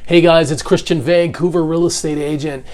Hey guys, it's Christian, Vancouver real estate agent.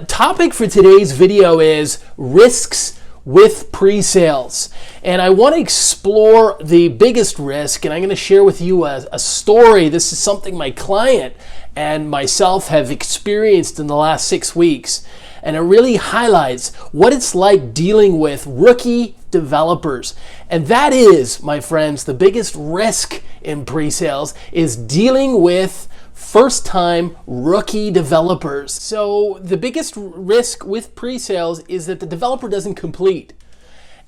Topic for today's video is risks with pre-sales. And I want to explore the biggest risk, and I'm going to share with you a story. This is something my client and myself have experienced in the last 6 weeks. And it really highlights what it's like dealing with rookie developers. And that is, my friends, the biggest risk in pre-sales is dealing with first-time rookie developers. So the biggest risk with pre-sales is that the developer doesn't complete.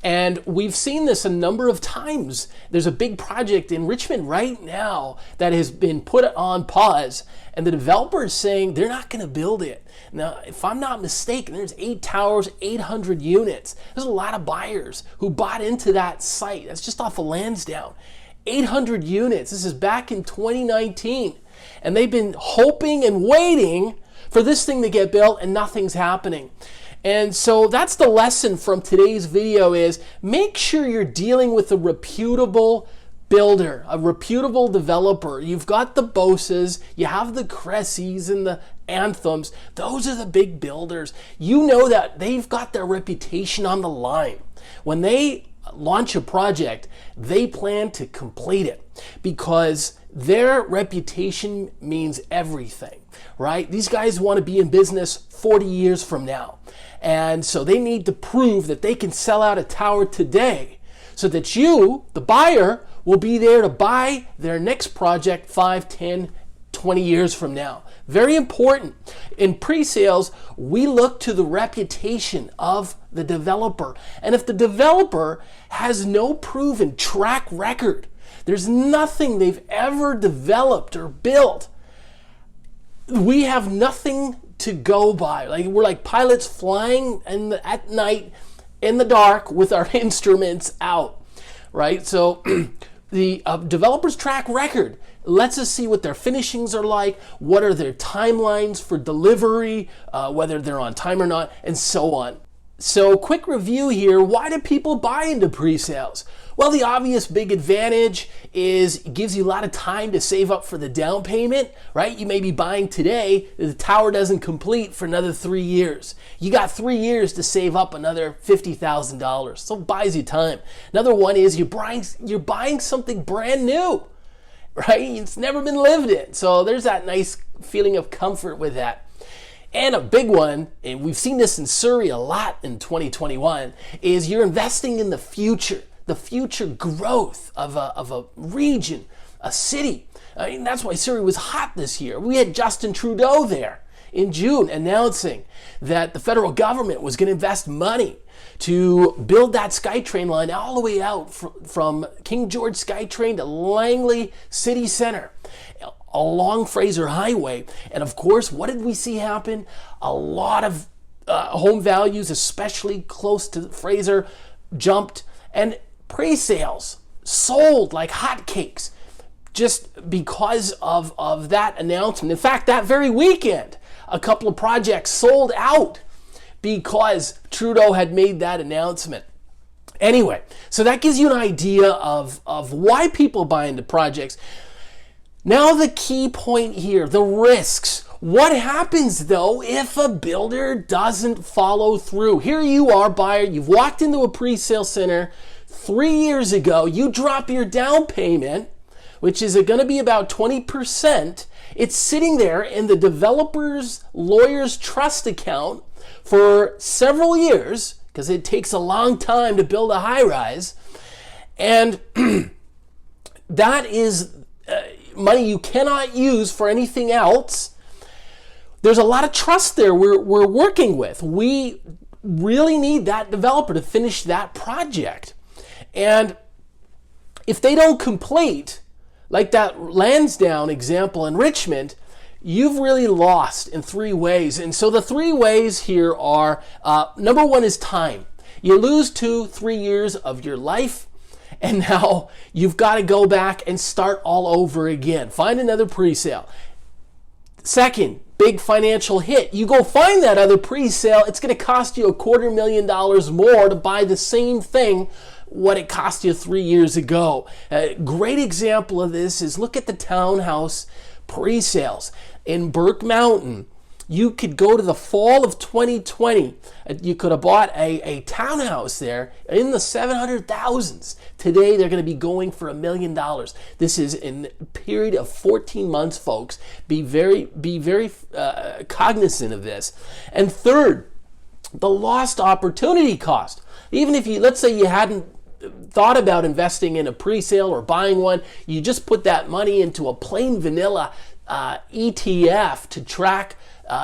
And we've seen this a number of times. There's a big project in Richmond right now that has been put on pause, and the developer is saying they're not going to build it. Now, if I'm not mistaken, there's 8 towers, 800 units. There's a lot of buyers who bought into that site. That's just off of Lansdowne. 800 units. This is back in 2019. And they've been hoping and waiting for this thing to get built, and nothing's happening. And so that's the lesson from today's video is make sure you're dealing with a reputable builder, a reputable developer. You've got the Boses, you have the Cressies and the Anthems. Those are the big builders. You know that they've got their reputation on the line. When they launch a project, they plan to complete it because their reputation means everything, right? These guys want to be in business 40 years from now. And so they need to prove that they can sell out a tower today so that you, the buyer, will be there to buy their next project 5, 10, 20 years from now. Very important. In pre-sales, we look to the reputation of the developer. And if the developer has no proven track record, there's nothing they've ever developed or built, we have nothing to go by. Like we're like pilots flying at night in the dark with our instruments out, right? So the developer's track record lets us see what their finishings are like, what are their timelines for delivery, whether they're on time or not, and so on. So quick review here, why do people buy into pre-sales? Well, the obvious big advantage is it gives you a lot of time to save up for the down payment, right? You may be buying today, the tower doesn't complete for another 3 years. You got 3 years to save up another $50,000, so it buys you time. Another one is you're buying something brand new, right? It's never been lived in, so there's that nice feeling of comfort with that. And a big one, and we've seen this in Surrey a lot in 2021, is you're investing in the future growth of a region, a city. I mean, that's why Surrey was hot this year. We had Justin Trudeau there in June announcing that the federal government was going to invest money to build that SkyTrain line all the way out from King George SkyTrain to Langley City Center, along Fraser Highway. And of course, what did we see happen? A lot of home values, especially close to Fraser, jumped, and pre-sales sold like hotcakes just because of that announcement. In fact, that very weekend, a couple of projects sold out because Trudeau had made that announcement. Anyway, so that gives you an idea of why people buy into projects. Now the key point here, the risks. What happens though if a builder doesn't follow through? Here you are, buyer, you've walked into a pre-sale center 3 years ago, you drop your down payment, which is going to be about 20%. It's sitting there in the developer's lawyer's trust account for several years because it takes a long time to build a high-rise. And that is money you cannot use for anything else. There's a lot of trust there we're working with. We really need that developer to finish that project. And if they don't complete, like that Lansdowne example in Richmond, you've really lost in 3 ways. And so the 3 ways here are, number one is time. You lose 2-3 years of your life, and now you've got to go back and start all over again. Find another pre-sale. Second, big financial hit. You go find that other pre-sale, it's going to cost you $250,000 more to buy the same thing what it cost you 3 years ago. A great example of this is look at the townhouse pre-sales. in Burke Mountain, you could go to the fall of 2020. You could have bought a townhouse there in the 700,000s. Today, they're going to be going for $1 million. This is in a period of 14 months, folks. Be very cognizant of this. And third, the lost opportunity cost. Even if you, let's say you hadn't thought about investing in a pre-sale or buying one, you just put that money into a plain vanilla ETF to track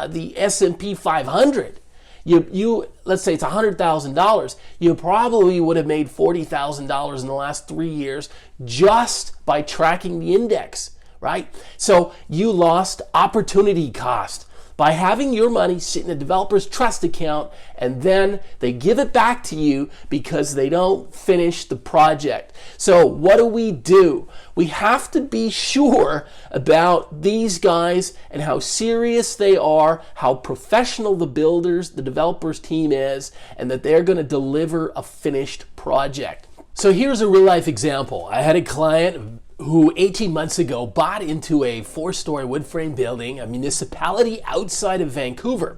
the S&P 500. You let's say it's $100,000. You probably would have made $40,000 in the last 3 years just by tracking the index, right? So you lost opportunity cost by having your money sit in a developer's trust account, and then they give it back to you because they don't finish the project. So what do? We have to be sure about these guys and how serious they are, how professional the developers team is, and that they're going to deliver a finished project. So here's a real life example. I had a client who 18 months ago bought into a 4-story wood frame building, a municipality outside of Vancouver.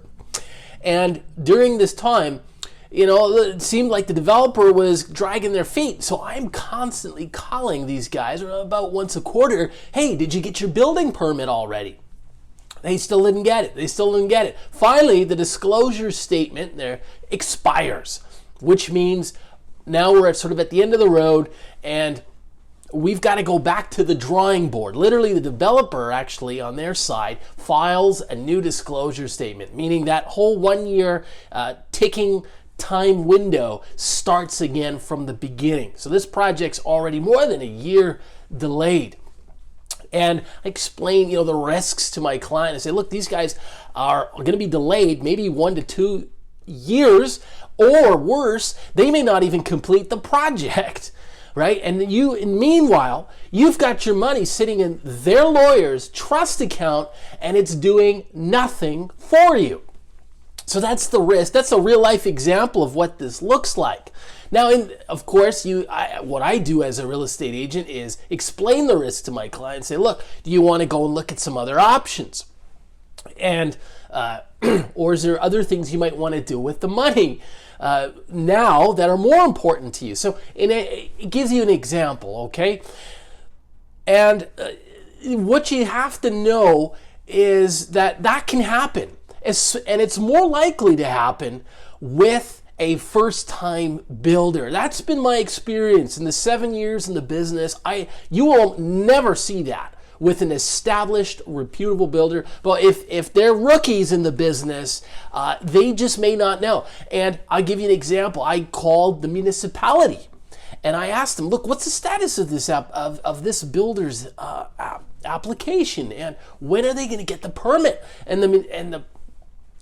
And during this time, it seemed like the developer was dragging their feet. So I'm constantly calling these guys about once a quarter. Hey, did you get your building permit already? They still didn't get it. Finally, the disclosure statement there expires, which means now we're at the end of the road, and we've got to go back to the drawing board. Literally, the developer actually on their side files a new disclosure statement, meaning that whole 1 year ticking time window starts again from the beginning. So this project's already more than a year delayed. And I explain, the risks to my client. I say, look, these guys are going to be delayed maybe 1 to 2 years, or worse, they may not even complete the project. Right? And meanwhile, you've got your money sitting in their lawyer's trust account, and it's doing nothing for you. So that's the risk. That's a real life example of what this looks like. Now, of course, what I do as a real estate agent is explain the risk to my client and say, look, do you want to go and look at some other options? And or is there other things you might want to do with the money now that are more important to you? So it gives you an example, okay? And what you have to know is that can happen. And it's more likely to happen with a first-time builder. That's been my experience in the 7 years in the business. You will never see that with an established, reputable builder. But if they're rookies in the business, they just may not know. And I'll give you an example. I called the municipality and I asked them, look, what's the status of this of this builder's application, and when are they going to get the permit? And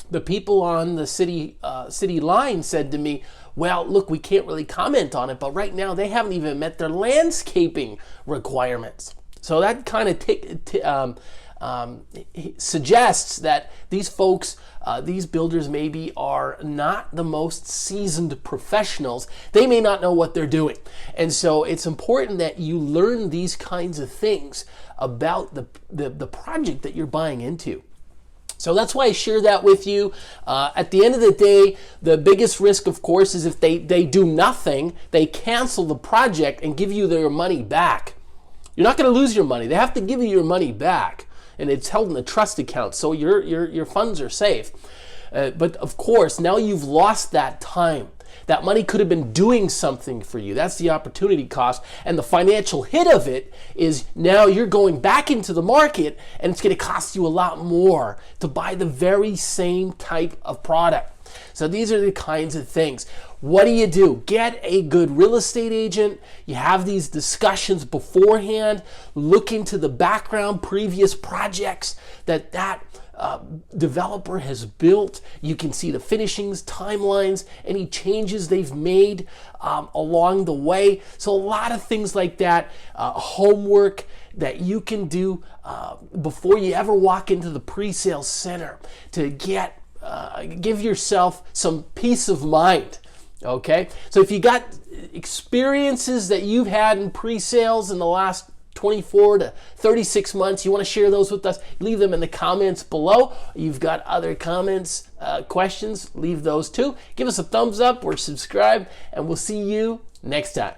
the people on the city line said to me, well, look, we can't really comment on it, but right now they haven't even met their landscaping requirements. So that kind of suggests that these folks, these builders maybe are not the most seasoned professionals. They may not know what they're doing. And so it's important that you learn these kinds of things about the project that you're buying into. So that's why I share that with you. At the end of the day, the biggest risk, of course, is if they do nothing, they cancel the project and give you their money back. You're not going to lose your money. They have to give you your money back, and it's held in a trust account, so your funds are safe. But of course, now you've lost that time. That money could have been doing something for you. That's the opportunity cost. And the financial hit of it is now you're going back into the market, and it's going to cost you a lot more to buy the very same type of product. So these are the kinds of things. What do? Get a good real estate agent. You have these discussions beforehand. Look into the background, previous projects that developer has built. You can see the finishings, timelines, any changes they've made along the way. So a lot of things like that, homework that you can do before you ever walk into the pre-sale center to give yourself some peace of mind. Okay, so if you got experiences that you've had in pre-sales in the last 24 to 36 months, you want to share those with us, leave them in the comments below. You've got other comments, questions, leave those too. Give us a thumbs up or subscribe, and we'll see you next time.